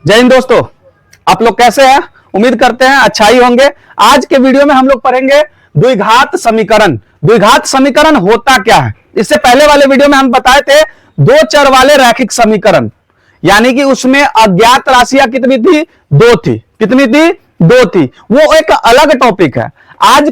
जय हिंद दोस्तों, आप लोग कैसे हैं? उम्मीद करते हैं अच्छा ही होंगे। आज के वीडियो में हम लोग पढ़ेंगे द्विघात समीकरण। द्विघात समीकरण होता क्या है? इससे पहले वाले वीडियो में हम बताए थे दो चर वाले रैखिक समीकरण, यानी कि उसमें अज्ञात राशियां कितनी थी? दो थी। कितनी थी? दो थी। वो एक अलग टॉपिक है। आज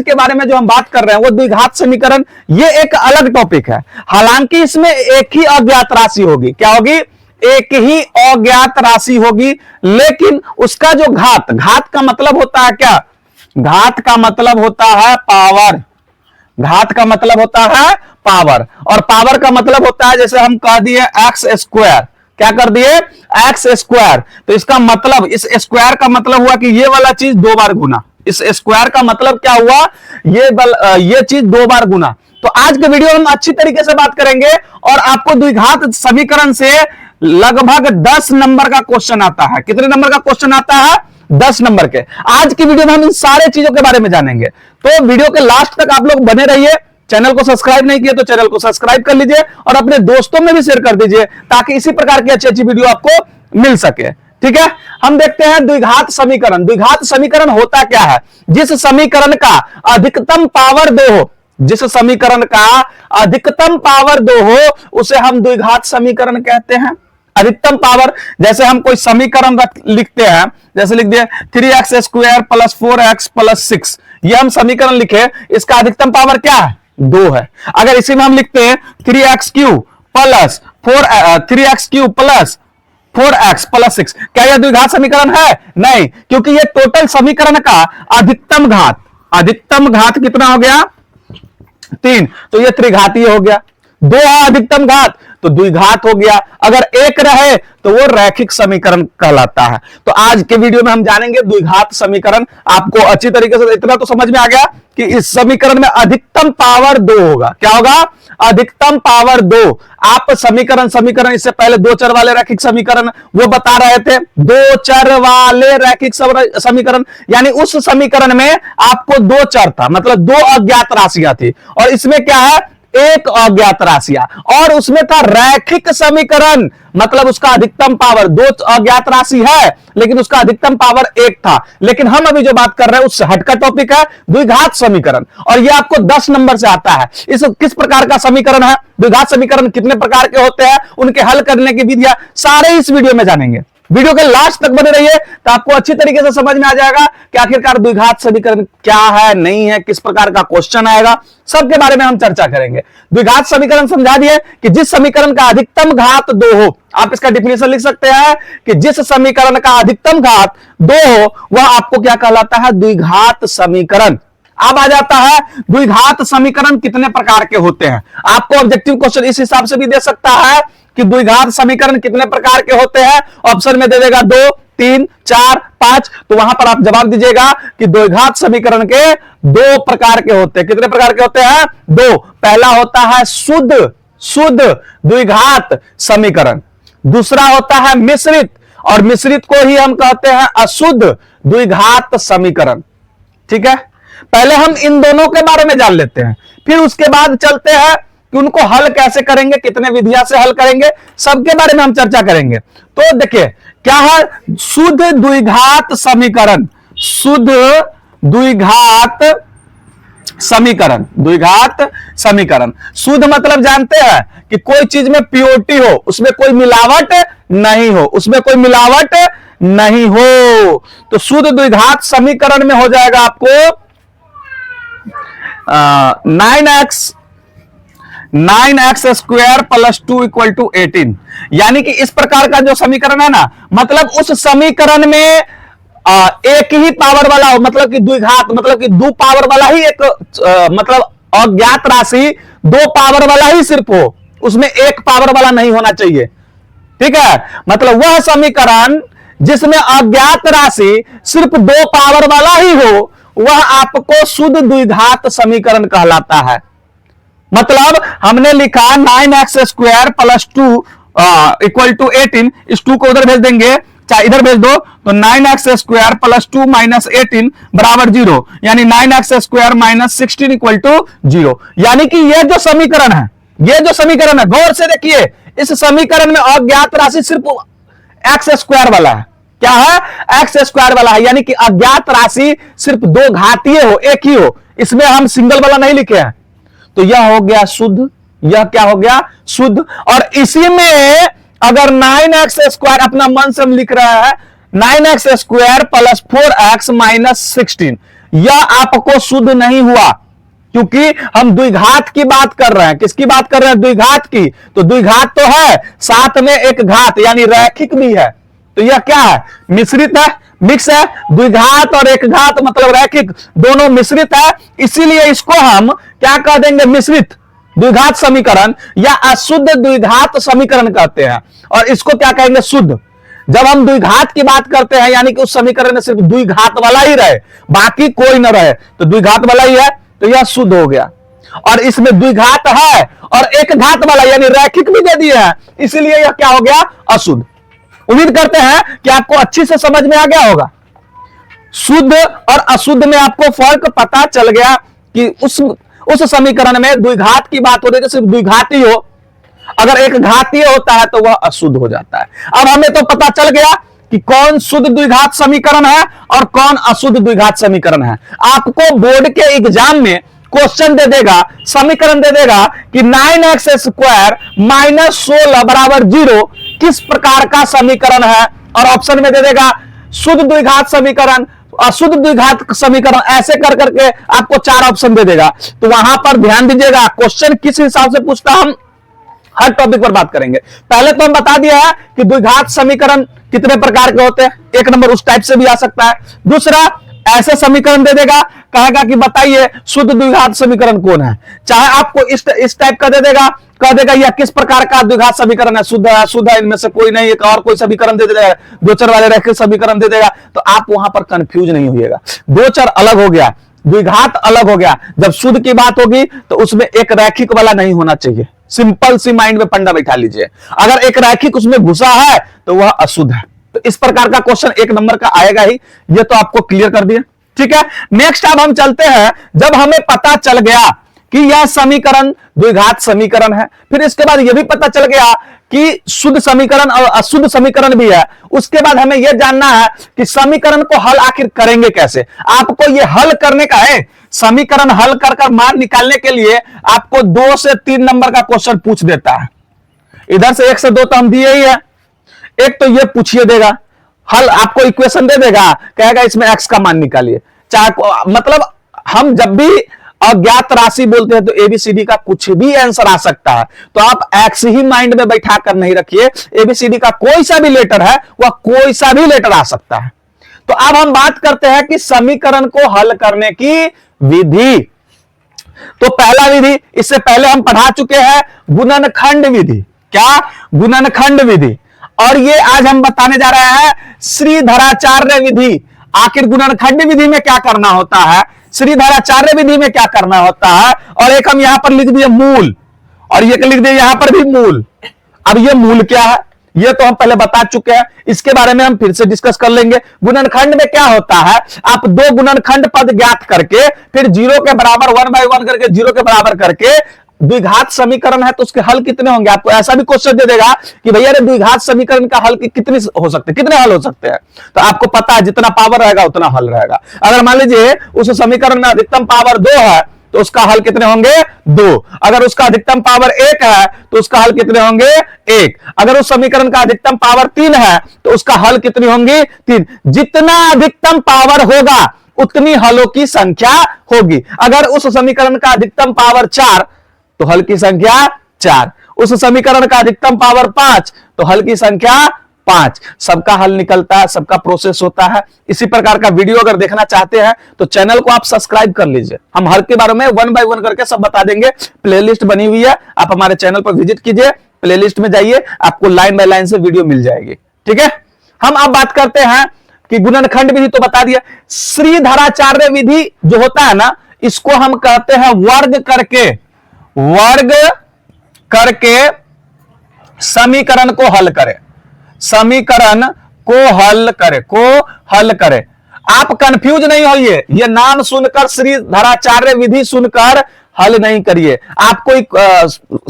के बारे में जो हम बात कर रहे हैं वो द्विघात समीकरण, ये एक अलग टॉपिक है। हालांकि इसमें एक ही अज्ञात राशि होगी। क्या होगी? एक ही अज्ञात राशि होगी, लेकिन उसका जो घात का मतलब होता है क्या? घात का मतलब होता है पावर। घात का मतलब होता है पावर, और पावर का मतलब होता है, जैसे हम कह दिए एक्स स्क्वायर। क्या कर दिए? X square. तो इसका मतलब, इस स्क्वायर का मतलब हुआ कि ये वाला चीज दो बार गुना। इस स्क्वायर का मतलब क्या हुआ? ये चीज दो बार गुना। तो आज के वीडियो में हम अच्छी तरीके से बात करेंगे और आपको द्विघात समीकरण से लगभग 10 नंबर का क्वेश्चन आता है। कितने नंबर का क्वेश्चन आता है? 10 नंबर के। आज की वीडियो में हम इन सारे चीजों के बारे में जानेंगे, तो वीडियो के लास्ट तक आप लोग बने रहिए। चैनल को सब्सक्राइब नहीं किया तो चैनल को सब्सक्राइब कर लीजिए और अपने दोस्तों में भी शेयर कर दीजिए, ताकि इसी प्रकार की अच्छी अच्छी वीडियो आपको मिल सके। ठीक है, हम देखते हैं द्विघात समीकरण। द्विघात समीकरण होता क्या है? जिस समीकरण का अधिकतम पावर दो हो, जिस समीकरण का अधिकतम पावर दो हो, उसे हम द्विघात समीकरण कहते हैं। अधिकतम पावर, जैसे हम कोई समीकरण लिखते हैं, जैसे लिख दिए 3x square plus 4x plus 6, ये हम समीकरण लिखे, इसका अधिकतम पावर क्या है? 2 है। अगर इसी में हम लिखते हैं 3x cube plus 4x plus 6, क्या यह द्विघात समीकरण है? नहीं, क्योंकि यह टोटल समीकरण का अधिकतम घात कितना हो गया? 3, तो यह त्रिघातीय हो गया। 2 है अधिकतम घात, तो द्विघात हो गया। अगर 1 रहे तो वो रैखिक समीकरण कहलाता है। तो आज के वीडियो में हम जानेंगे द्विघात समीकरण। आपको अच्छी तरीके से इतना तो समझ में आ गया कि इस समीकरण में अधिकतम पावर 2 होगा। क्या होगा? अधिकतम पावर 2। आप समीकरण इससे पहले दो चर वाले रैखिक समीकरण वो बता रहे थे। दो चर वाले रैखिक समीकरण, यानी उस समीकरण में आपको दो चर था, मतलब दो अज्ञात राशियां थी, और इसमें क्या है? एक अज्ञात राशियां, और उसमें था रैखिक समीकरण, मतलब उसका अधिकतम पावर, दो अज्ञात राशि है लेकिन उसका अधिकतम पावर 1 था। लेकिन हम अभी जो बात कर रहे हैं उससे हटका टॉपिक है द्विघात समीकरण, और यह आपको 10 नंबर से आता है। इस किस प्रकार का समीकरण है, द्विघात समीकरण कितने प्रकार के होते हैं, उनके हल करने की विधियां, सारे इस वीडियो में जानेंगे। वीडियो के लास्ट तक बने रहिए तो आपको अच्छी तरीके से समझ में आ जाएगा कि आखिरकार द्विघात समीकरण क्या है, नहीं है, किस प्रकार का क्वेश्चन आएगा, सबके बारे में हम चर्चा करेंगे। द्विघात समीकरण समझा दिए कि जिस समीकरण का अधिकतम घात 2 हो। आप इसका डिफिनेशन लिख सकते हैं कि जिस समीकरण का अधिकतम घात 2 हो वह आपको क्या कहलाता है? द्विघात समीकरण। अब आ जाता है द्विघात समीकरण कितने प्रकार के होते हैं। आपको ऑब्जेक्टिव क्वेश्चन इस हिसाब से भी दे सकता है कि द्विघात समीकरण कितने प्रकार के होते हैं। ऑप्शन में दे देगा 2, 3, 4, 5, तो वहां पर आप जवाब दीजिएगा कि द्विघात समीकरण के 2 प्रकार के होते हैं। कितने प्रकार के होते हैं? 2। पहला होता है शुद्ध द्विघात समीकरण, दूसरा होता है मिश्रित, और मिश्रित को ही हम कहते हैं अशुद्ध द्विघात समीकरण। ठीक है, पहले हम इन दोनों के बारे में जान लेते हैं, फिर उसके बाद चलते हैं कि उनको हल कैसे करेंगे, कितने विधियां से हल करेंगे, सबके बारे में हम चर्चा करेंगे। तो देखिए क्या है शुद्ध द्विघात समीकरण। शुद्ध द्विघात समीकरण, द्विघात समीकरण। शुद्ध मतलब जानते हैं कि कोई चीज में प्योरिटी हो, उसमें कोई मिलावट नहीं हो, उसमें कोई मिलावट नहीं हो। तो शुद्ध द्विघात समीकरण में हो जाएगा आपको 9x square plus 2 equal to 18, यानी कि इस प्रकार का जो समीकरण है ना, मतलब उस समीकरण में एक ही पावर वाला हो, मतलब कि द्विघात मतलब कि 2 पावर वाला ही एक मतलब अज्ञात राशि 2 पावर वाला ही सिर्फ हो, उसमें 1 पावर वाला नहीं होना चाहिए। ठीक है, मतलब वह समीकरण जिसमें अज्ञात राशि सिर्फ 2 पावर वाला ही हो, वह आपको शुद्ध द्विघात समीकरण कहलाता है। मतलब हमने लिखा 9x square plus 2 equal to 18, इस 2 को उधर भेज देंगे, चाहे इधर भेज दो, तो 9x स्क्वायर प्लस 2 माइनस 18 बराबर 0, यानी 9x square minus 16 equal to 0। यानी कि यह जो समीकरण है, गौर से देखिए, इस समीकरण में अज्ञात राशि सिर्फ एक्स स्क्वायर वाला है। क्या है? एक्स स्क्वायर वाला है, यानी कि अज्ञात राशि सिर्फ दो घातीय हो, एक ही हो, इसमें हम सिंगल वाला नहीं लिखे हैं। तो यह हो गया शुद्ध, यह क्या हो गया? शुद्ध। और इसी में अगर 9x स्क्वायर, अपना मन से हम लिख रहा है 9x square plus 4x minus 16, यह आपको शुद्ध नहीं हुआ, क्योंकि हम द्विघात की बात कर रहे हैं। किसकी बात कर रहे हैं? द्विघात की। तो द्विघात तो है, साथ में एक घात यानी रैखिक भी है। तो यह क्या है? मिश्रित है, मिक्स है। द्विघात और एक घात मतलब रैखिक, दोनों मिश्रित है, इसीलिए इसको हम क्या कह देंगे? मिश्रित द्विघात समीकरण या अशुद्ध द्विघात समीकरण कहते हैं। और इसको क्या कहेंगे? शुद्ध। जब हम द्विघात की बात करते हैं यानी कि उस समीकरण में सिर्फ द्विघात वाला ही रहे, बाकी कोई ना रहे, तो द्विघात वाला ही है, तो यह शुद्ध हो गया। और इसमें द्विघात है और एक घात वाला यानी रैखिक भी दे दिया है, इसलिए यह क्या हो गया? अशुद्ध। उम्मीद करते हैं कि आपको अच्छी से समझ में आ गया होगा। शुद्ध और अशुद्ध में आपको फर्क पता चल गया कि उस समीकरण में द्विघात की बात हो रही है, सिर्फ द्विघात ही हो, अगर एक घातीय होता है तो वह अशुद्ध हो जाता है। अब हमें तो पता चल गया कि कौन शुद्ध द्विघात समीकरण है और कौन अशुद्ध द्विघात समीकरण है। आपको बोर्ड के एग्जाम में क्वेश्चन दे देगा, समीकरण दे देगा कि 9x स्क्वायर माइनस 16 बराबर 0 किस प्रकार का समीकरण है, और ऑप्शन में दे देगा शुद्ध द्विघात समीकरण, अशुद्ध द्विघात समीकरण, ऐसे कर करके आपको 4 ऑप्शन दे देगा। तो वहां पर ध्यान दीजिएगा क्वेश्चन किस हिसाब से पूछता, हम हर टॉपिक पर बात करेंगे। पहले तो हम बता दिया है कि द्विघात समीकरण कितने प्रकार के होते हैं, एक नंबर उस टाइप से भी आ सकता है। दूसरा, ऐसे समीकरण दे देगा, कहेगा कि बताइए शुद्ध द्विघात समीकरण कौन है। चाहे आपको इस टाइप का दे देगा, कह देगा यह किस प्रकार का द्विघात समीकरण है, शुद्ध है, अशुद्ध है, इनमें से कोई नहीं, एक और कोई समीकरण दे देगा, दो चर वाले रैखिक समीकरण दे देगा। तो आप वहां पर कंफ्यूज नहीं होइएगा। दो चर अलग हो गया, द्विघात अलग हो गया, जब शुद्ध की बात होगी तो उसमें एक रैखिक वाला नहीं होना चाहिए। सिंपल सी माइंड में पंडा बैठा लीजिए, अगर एक रैखिक उसमें घुसा है तो वह अशुद्ध है। तो इस प्रकार का क्वेश्चन एक नंबर का आएगा ही, ये तो आपको क्लियर कर दिया। ठीक है, नेक्स्ट अब हम चलते हैं, जब हमें पता चल गया कि यह समीकरण द्विघात समीकरण है, फिर इसके बाद यह भी पता चल गया कि शुद्ध समीकरण और अशुद्ध समीकरण भी है, उसके बाद हमें यह जानना है कि समीकरण को हल आखिर करेंगे कैसे। आपको यह हल करने का है, समीकरण हल कर मान निकालने के लिए आपको 2 से 3 नंबर का क्वेश्चन पूछ देता है। इधर से 1 से 2 तो हम दिए ही है, एक तो ये पूछिए देगा, हल आपको इक्वेशन दे देगा, कहेगा इसमें x का मान निकालिए। चाहे मतलब हम जब भी अज्ञात राशि बोलते हैं तो एबीसीडी का कुछ भी आंसर आ सकता है, तो आप एक्स ही माइंड में बैठा कर नहीं रखिए, एबीसीडी का कोई सा भी लेटर है वह कोई सा भी लेटर आ सकता है। तो अब हम बात करते हैं कि समीकरण को हल करने की विधि। तो पहला विधि, इससे पहले हम पढ़ा चुके हैं गुणनखंड विधि। क्या? गुणनखंड विधि। और ये आज हम बताने जा रहे हैं श्रीधराचार्य विधि। आखिर गुणनखंड विधि में क्या करना होता है, श्रीधराचार्य विधि में क्या करना होता है, और एक हम यहां पर लिख दिए मूल, और ये लिख दिए यहां पर भी मूल। अब ये मूल क्या है, ये तो हम पहले बता चुके हैं, इसके बारे में हम फिर से डिस्कस कर लेंगे। गुणनखंड में क्या होता है, आप 2 गुणनखंड पद ज्ञात करके फिर 0 के बराबर 1 बाय 1 करके 0 के बराबर करके द्विघात समीकरण है तो उसके हल कितने होंगे। आपको ऐसा भी क्वेश्चन दे देगा कि भैया द्विघात समीकरण का हल कितने हो सकते हैं, कितने हल हो सकते हैं। तो आपको पता है जितना पावर रहेगा उतना हल रहेगा। अगर मान लीजिए उस समीकरण में अधिकतम पावर 2 है तो उसका हल कितने होंगे, 2। अगर उसका अधिकतम पावर 1 है तो उसका हल कितने होंगे, 1। अगर उस समीकरण का अधिकतम पावर 3 है तो उसका हल कितनी होंगी, 3। जितना अधिकतम पावर होगा उतनी हलों की संख्या होगी। अगर उस समीकरण का अधिकतम पावर 4 तो हल की संख्या 4, उस समीकरण का अधिकतम पावर 5 तो हल की संख्या 5। सबका हल निकलता है, सबका प्रोसेस होता है। इसी प्रकार का वीडियो अगर देखना चाहते हैं तो चैनल को आप सब्सक्राइब कर लीजिए। हम हल के बारे में 1 बाय 1 करके सब बता देंगे। प्लेलिस्ट बनी हुई है, आप हमारे चैनल पर विजिट कीजिए, प्लेलिस्ट में जाइए, आपको लाइन बाय लाइन से वीडियो मिल जाएगी। ठीक है, हम अब बात करते हैं कि गुणनखंड विधि तो बता दिया। श्रीधराचार्य विधि जो होता है ना, इसको हम कहते हैं वर्ग करके समीकरण को हल करे, समीकरण को हल करे। आप कंफ्यूज नहीं होइए, यह नाम सुनकर श्रीधराचार्य विधि सुनकर हल नहीं करिए। आप कोई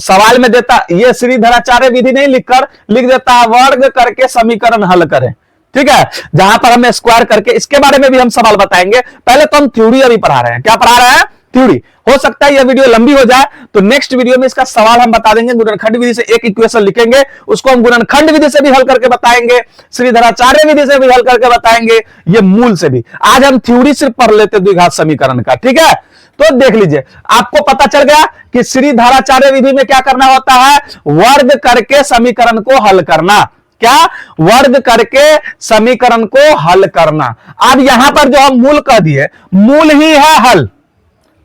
सवाल में देता, ये श्रीधराचार्य विधि नहीं लिखकर लिख देता है वर्ग करके समीकरण हल करें, ठीक है, जहां पर हमें स्क्वायर करके, इसके बारे में भी हम सवाल बताएंगे। पहले तो हम थ्योरी अभी पढ़ा रहे हैं। क्या पढ़ा रहे हैं? थ्योरी। हो सकता है यह वीडियो लंबी हो जाए, तो नेक्स्ट वीडियो में इसका सवाल हम बता देंगे। गुणनखंड विधि से एक इक्वेशन लिखेंगे, उसको हम गुणनखंड विधि से भी हल करके बताएंगे, श्रीधराचार्य विधि से भी हल करके बताएंगे, ये मूल से भी। आज हम थ्योरी सिर्फ पढ़ लेते द्विघात समीकरण का, ठीक है। तो देख लीजिए, आपको पता चल गया कि श्रीधराचार्य विधि में क्या करना होता है, वर्ग करके समीकरण को हल करना। क्या? वर्ग करके समीकरण को हल करना। अब यहां पर जो हम मूल कह दिए, मूल ही है हल,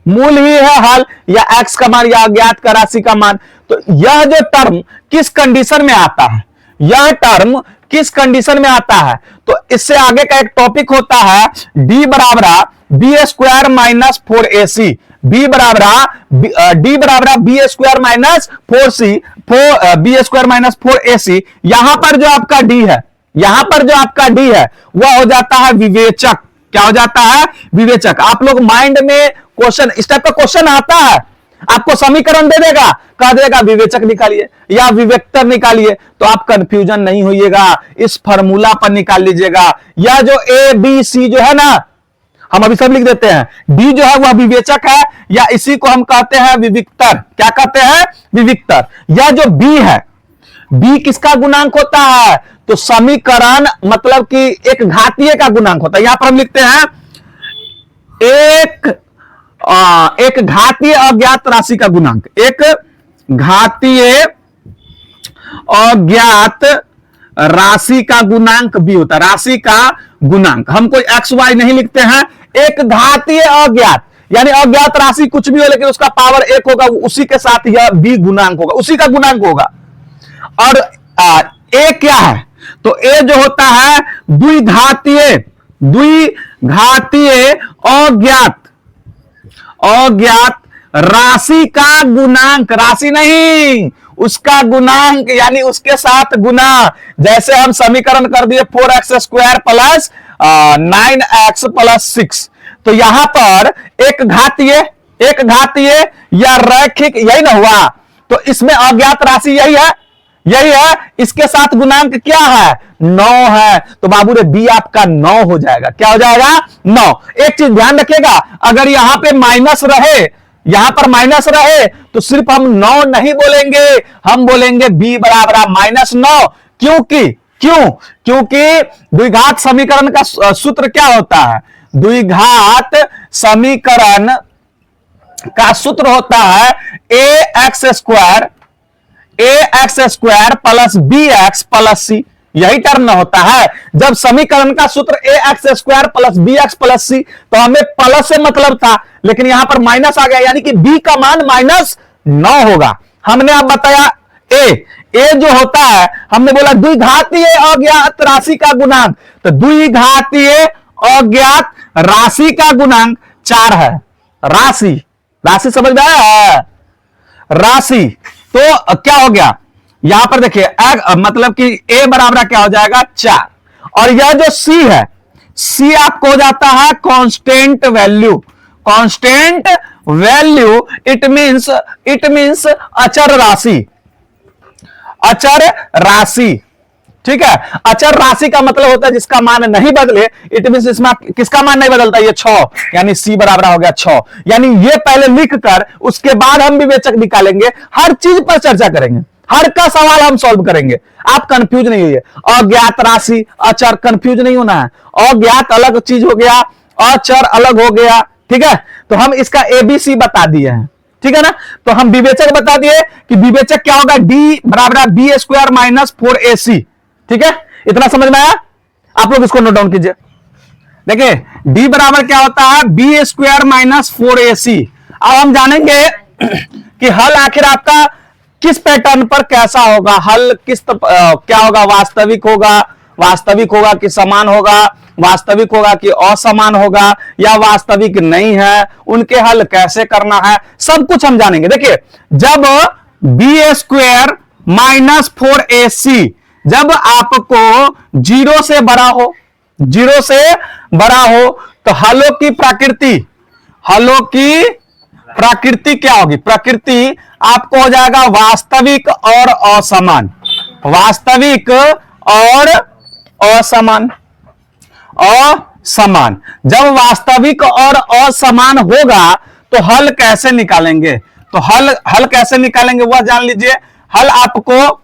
मूल ही है हल, या एक्स का मान या अज्ञात का राशि का मान। तो यह जो टर्म किस कंडीशन में आता है, यह टर्म किस कंडीशन में आता है, तो इससे आगे का एक टॉपिक होता है डी बराबर B square minus 4ac, B बराबर डी बराबर B square minus 4c, B square minus 4ac। यहां पर जो आपका डी है, यहां पर जो आपका डी है वह हो जाता है विवेचक। क्या हो जाता है? विवेचक। आप लोग माइंड में क्वेश्चन, इस टाइप का क्वेश्चन आता है, आपको समीकरण दे देगा, कह देगा विवेचक निकालिए या विवेक्तर निकालिए, तो आप कंफ्यूजन नहीं होइएगा, इस फार्मूला पर निकाल लीजिएगा। यह जो ए बी सी जो है ना, हम अभी सब लिख देते हैं, डी जो है वह विवेचक है, या इसी को हम कहते हैं विविक्तर। क्या कहते हैं? विविक्तर। यह जो बी है, बी किसका गुणांक होता है, तो समीकरण मतलब कि एक घातीय का गुणांक होता है। यहां पर हम लिखते हैं एक घातीय अज्ञात राशि का गुणांक, एक घातीय अज्ञात राशि का गुणांक भी होता है, राशि का गुणांक। हम कोई एक्स वाई नहीं लिखते हैं, एक घातीय अज्ञात, यानी अज्ञात राशि कुछ भी हो लेकिन उसका पावर एक होगा, उसी के साथ यह बी गुणांक होगा, उसी का गुणांक होगा। और ए क्या है, तो ए जो होता है द्विघातीय अज्ञात राशि का गुणांक, राशि नहीं उसका गुणांक, यानी उसके साथ गुना। जैसे हम समीकरण कर दिए 4x square plus 9x plus 6, तो यहां पर एक घातीय या रैखिक, यही ना हुआ, तो इसमें अज्ञात राशि यही है, इसके साथ गुणांक क्या है, 9 है, तो बाबू रे बी आपका 9 हो जाएगा। क्या हो जाएगा? 9। एक चीज ध्यान रखिएगा, अगर यहां पे माइनस रहे, यहां पर माइनस रहे, तो सिर्फ हम 9 नहीं बोलेंगे, हम बोलेंगे बी बराबर -9। क्योंकि द्विघात समीकरण का सूत्र क्या होता है, द्विघात समीकरण का सूत्र होता है ax square plus bx plus c। यही टर्म होता है। जब समीकरण का सूत्र ax square plus bx plus c, तो हमें प्लस से मतलब था, लेकिन यहां पर माइनस आ गया, यानी कि b का मान -9 होगा। हमने अब बताया ए जो होता है, हमने बोला द्विघातीय अज्ञात राशि का गुणांक, तो द्विघातीय अज्ञात राशि का गुणांक 4 है। राशि समझ में आया? राशि तो क्या हो गया, यहां पर देखिए मतलब कि ए बराबर क्या हो जाएगा 4, और यह जो सी है, सी आपको हो जाता है कांस्टेंट वैल्यू। इट मींस अचर राशि, ठीक है। अचर राशि का मतलब होता है जिसका मान नहीं बदले, इट मींस इसमें किसका मान नहीं बदलता, ये 6, यानी सी बराबर हो गया 6। यानी ये पहले लिखकर उसके बाद हम विवेचक निकालेंगे, हर चीज पर चर्चा करेंगे, हर का सवाल हम सॉल्व करेंगे। आप कंफ्यूज नहीं होइए, अज्ञात राशि अचर कंफ्यूज नहीं होना है, अज्ञात अलग चीज हो गया, अचर अलग हो गया, ठीक है। तो हम इसका एबीसी बता दिए हैं, ठीक है ना। तो हम विवेचक बता दिए कि विवेचक क्या होगा, डी बराबर बी स्क्वायर माइनस 4ac, ठीक है। इतना समझ में आया? आप लोग इसको नोट डाउन कीजिए। देखिए डी बराबर क्या होता है, बी स्क्वायर माइनस 4ac। अब हम जानेंगे कि हल आखिर आपका किस पैटर्न पर कैसा होगा, हल क्या होगा, वास्तविक होगा कि समान होगा, वास्तविक होगा कि असमान होगा, या वास्तविक नहीं है, उनके हल कैसे करना है, सब कुछ हम जानेंगे। देखिए जब बी स्क्वायर माइनस 4ac जब आपको 0 से बड़ा हो, तो हलों की प्रकृति क्या होगी? प्रकृति आपको हो जाएगा वास्तविक और असमान, वास्तविक और असमान, असमान। जब वास्तविक और असमान होगा तो हल कैसे निकालेंगे? तो हल कैसे निकालेंगे वह जान लीजिए। हल आपको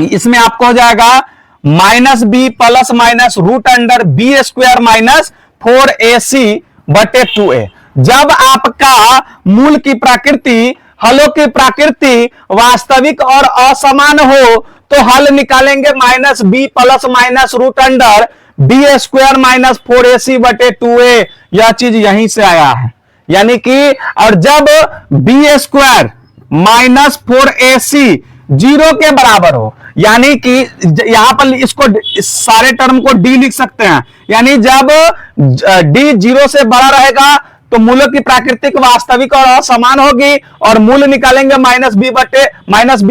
इसमें आपको हो जाएगा minus B plus minus root under B square minus 4ac/2a। जब आपका मूल की प्रकृति, हलों की प्रकृति वास्तविक और असमान हो तो हल निकालेंगे minus B plus minus root under B square minus 4ac/2a। यह चीज यहीं से आया है, यानी कि और जब बी स्क्वायर माइनस 4ac 0 के बराबर हो, यानी कि यहां पर इसको इस सारे टर्म को डी लिख सकते हैं, यानी जब डी 0 से बड़ा रहेगा तो मूलों की प्राकृतिक वास्तविक और असमान होगी, और मूल निकालेंगे minus B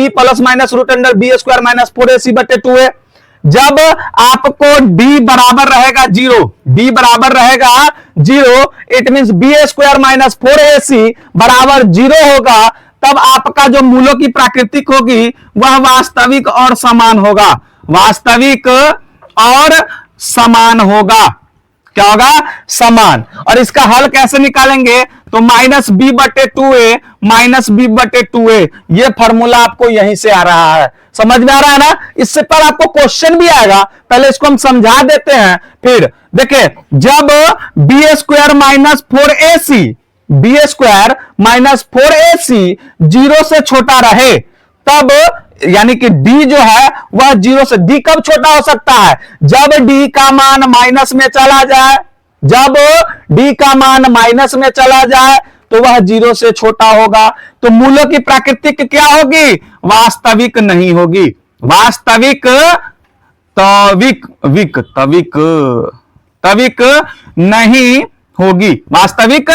plus minus root under B square minus 4ac/2a। जब आपको डी बराबर रहेगा 0, डी बराबर रहेगा 0, it means B square minus 4ac बराबर 0 होगा, तब आपका जो मूलों की प्राकृतिक होगी वह वास्तविक और समान होगा, वास्तविक और समान होगा। क्या होगा? समान। और इसका हल कैसे निकालेंगे? तो माइनस b/2a माइनस b/2a, ये फॉर्मूला आपको यहीं से आ रहा है। समझ में आ रहा है ना? इससे पर आपको क्वेश्चन भी आएगा, पहले इसको हम समझा देते हैं। फिर देखिए, जब B square minus 4ac, B square minus 4ac 0 से छोटा रहे, तब यानी कि d जो है वह 0 से, d कब छोटा हो सकता है? जब d का मान माइनस में चला जाए, जब d का मान माइनस में चला जाए तो वह 0 से छोटा होगा। तो मूलों की प्राकृतिक क्या होगी? वास्तविक नहीं होगी, वास्तविक तविक विक तविक तविक नहीं होगी, वास्तविक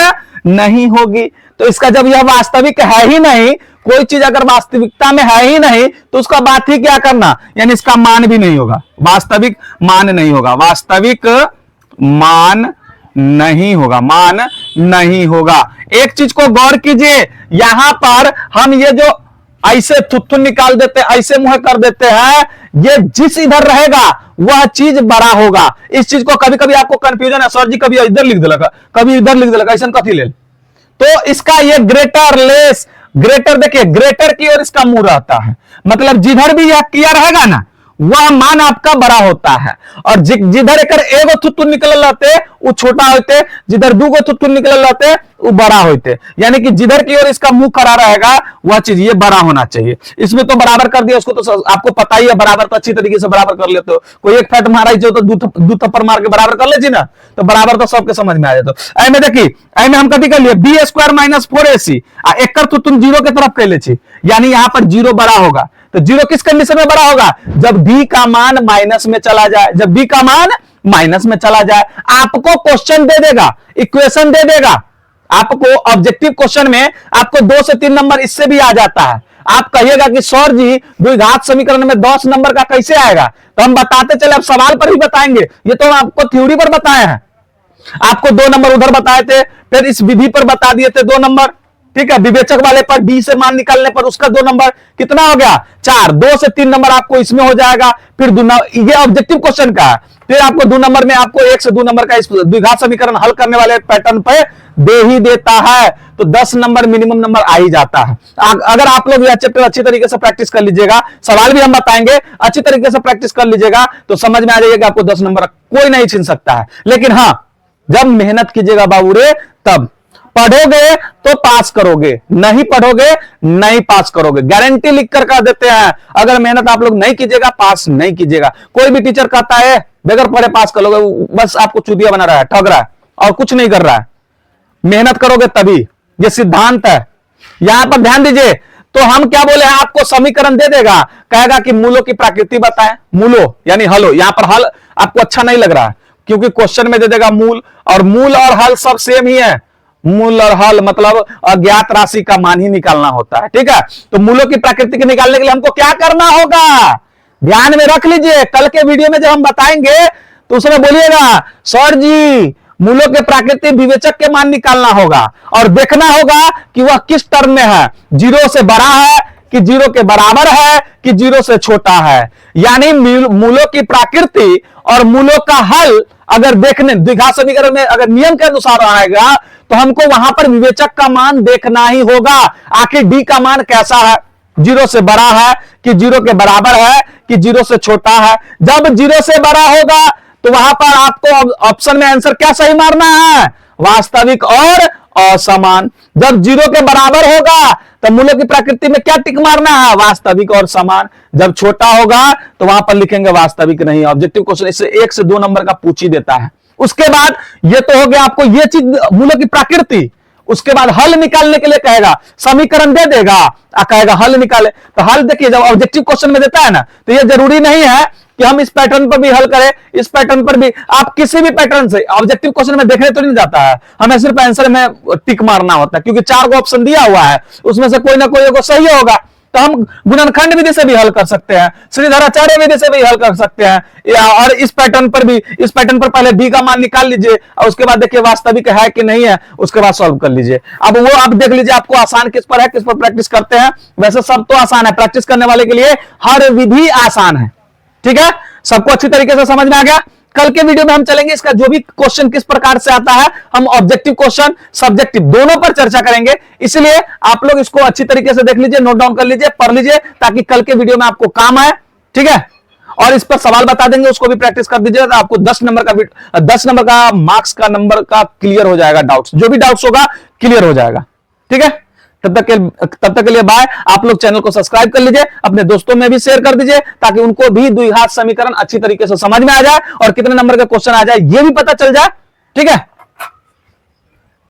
नहीं होगी। तो इसका जब यह वास्तविक है ही नहीं, कोई चीज अगर वास्तविकता में है ही नहीं तो उसका बात ही क्या करना, यानी इसका मान भी नहीं होगा, वास्तविक मान नहीं होगा, वास्तविक मान नहीं होगा, मान नहीं होगा। एक चीज को गौर कीजिए, यहां पर हम ये जो ऐसे थुथु निकाल देते, ऐसे मुंह कर देते हैं, ये जिस इधर रहेगा वह चीज बड़ा होगा। इस चीज को कभी कभी आपको कंफ्यूजन है, सर जी कभी इधर लिख देगा कभी इधर लिख देगा, ऐसा कथी ले, तो इसका ये ग्रेटर लेस, ग्रेटर देखिए ग्रेटर की ओर इसका मुंह रहता है, मतलब जिधर भी यह किया रहेगा ना वह मान आपका बड़ा होता है, और जिधर एक एगो थुत्तु निकल रहते वो छोटा होते, जिधर दूगो थुत्तु निकल रहते वो बड़ा होते, यानी कि जिधर की ओर इसका मुंह खड़ा रहेगा वह चीज ये बड़ा होना चाहिए। इसमें तो बराबर कर दिया, उसको तो आपको पता ही है, बराबर तो अच्छी तरीके से बराबर कर लेते हो। कोई एक फैट मारा तो दू थप्पड़ मार के बराबर कर ले ना, तो बराबर तो सबके समझ में आ जाता। ऐ में देखिए, ऐ में हम कथी कर लिए, बी स्क्वायर माइनस 4ac एक तुम 0 के तरफ कह ले, यानी यहां पर 0 बड़ा होगा। तो 0 किस कंडीशन में बड़ा होगा? जब b का मान माइनस में चला जाए, जब b का मान माइनस में चला जाए। आपको क्वेश्चन दे देगा, इक्वेशन दे देगा, आपको ऑब्जेक्टिव क्वेश्चन में आपको 2 से 3 नंबर इससे भी आ जाता है। आप कहिएगा कि सर जी द्विघात समीकरण में 10 नंबर का कैसे आएगा, तो हम बताते चले, अब सवाल पर ही बताएंगे, ये तो हम आपको थ्योरी पर बताए हैं। आपको 2 नंबर उधर बताए थे, फिर इस विधि पर बता दिए थे 2 नंबर, ठीक है। विवेचक वाले पर डी से मान निकालने पर उसका 2 नंबर, कितना हो गया 4, 2 से 3 नंबर आपको इसमें हो जाएगा। फिर ये ऑब्जेक्टिव क्वेश्चन का है, फिर आपको 2 नंबर में आपको 1 से 2 नंबर का इस द्विघात समीकरण हल करने वाले पैटर्न पे दे ही देता है, तो 10 नंबर मिनिमम नंबर आ ही जाता है। अगर आप लोग यह चैप्टर अच्छी तरीके से प्रैक्टिस कर लीजिएगा, सवाल भी हम बताएंगे, अच्छी तरीके से प्रैक्टिस कर लीजिएगा तो समझ में आ जाएगा कि आपको 10 नंबर कोई नहीं छीन सकता है। लेकिन हाँ, जब मेहनत कीजिएगा बाबू रे, तब पढ़ोगे तो पास करोगे, नहीं पढ़ोगे नहीं पास करोगे, गारंटी लिखकर कर देते हैं। अगर मेहनत आप लोग नहीं कीजिएगा, पास नहीं कीजिएगा। कोई भी टीचर कहता है बगैर पढ़े पास कर लोगे, बस आपको चूतिया बना रहा है, ठग रहा है और कुछ नहीं कर रहा है। मेहनत करोगे तभी, ये सिद्धांत है। यहां पर ध्यान दीजिए, तो हम क्या बोले हैं, आपको समीकरण दे देगा, कहेगा कि मूलों की प्रकृति बताएं, मूलो यानी हलो। यहां पर हल आपको अच्छा नहीं लग रहा है क्योंकि क्वेश्चन में दे देगा मूल, और मूल और हल सब सेम ही है। मूल और हल मतलब अज्ञात राशि का मान ही निकालना होता है, ठीक है। तो मूलों की प्रकृति के निकालने के लिए हमको क्या करना होगा, ध्यान में रख लीजिए। कल के वीडियो में जब हम बताएंगे तो उसमें बोलिएगा सर जी मूलों के प्राकृतिक विवेचक के मान निकालना होगा और देखना होगा कि वह किस टर्म में है, जीरो से बड़ा है कि जीरो के बराबर है कि जीरो से छोटा है। यानी मूलों की प्रकृति और मूलों का हल अगर देखने द्विघात समीकरण में अगर नियम के अनुसार आएगा तो हमको वहां पर विवेचक का मान देखना ही होगा। आखिर डी का मान कैसा है, जीरो से बड़ा है कि जीरो के बराबर है कि जीरो से छोटा है। जब जीरो से बड़ा होगा तो वहां पर आपको ऑप्शन में आंसर क्या सही मारना है, वास्तविक और असमान। जब जीरो के बराबर होगा तो मूलों की प्रकृति में क्या टिक मारना है, वास्तविक और समान। जब छोटा होगा तो वहां पर लिखेंगे वास्तविक नहीं। ऑब्जेक्टिव क्वेश्चन इससे 1 से 2 नंबर का पूछ ही देता है। उसके बाद ये तो हो गया आपको ये चीज मूलों की प्रकृति। उसके बाद हल निकालने के लिए कहेगा, समीकरण दे देगा कहेगा हल निकाले। तो हल देखिए जब ऑब्जेक्टिव क्वेश्चन में देता है ना तो ये जरूरी नहीं है कि हम इस पैटर्न पर भी हल करें, इस पैटर्न पर भी। आप किसी भी पैटर्न से ऑब्जेक्टिव क्वेश्चन में देखने तो नहीं जाता है, हमें सिर्फ आंसर में टिक मारना होता है क्योंकि 4 को ऑप्शन दिया हुआ है, उसमें से कोई ना कोई एगो सही होगा। तो हम गुणनखंड विधि से भी हल कर सकते हैं, श्रीधराचार्य विधि से भी हल कर सकते हैं। और इस पैटर्न पर भी, इस पैटर्न पर पहले डी का मान निकाल लीजिए और उसके बाद देखिए वास्तविक है कि नहीं है, उसके बाद सॉल्व कर लीजिए। अब वो आप देख लीजिए आपको आसान किस पर है, किस पर प्रैक्टिस करते हैं। वैसे सब तो आसान है, प्रैक्टिस करने वाले के लिए हर विधि आसान है। ठीक है, सबको अच्छी तरीके से समझ में आ गया। कल के वीडियो में हम चलेंगे इसका जो भी क्वेश्चन किस प्रकार से आता है, हम ऑब्जेक्टिव क्वेश्चन सब्जेक्टिव दोनों पर चर्चा करेंगे। इसलिए आप लोग इसको अच्छी तरीके से देख लीजिए, नोट डाउन कर लीजिए, पढ़ लीजिए ताकि कल के वीडियो में आपको काम आए। ठीक है, और इस पर सवाल बता देंगे, उसको भी प्रैक्टिस कर दीजिए तो आपको 10 नंबर का मार्क्स का नंबर का क्लियर हो जाएगा। डाउट्स जो भी डाउट्स होगा क्लियर हो जाएगा। ठीक है, तब तक के लिए बाय। आप लोग चैनल को सब्सक्राइब कर लीजिए, अपने दोस्तों में भी शेयर कर दीजिए ताकि उनको भी द्विघात समीकरण अच्छी तरीके से समझ में आ जाए और कितने नंबर का क्वेश्चन आ जाए ये भी पता चल जाए। ठीक है।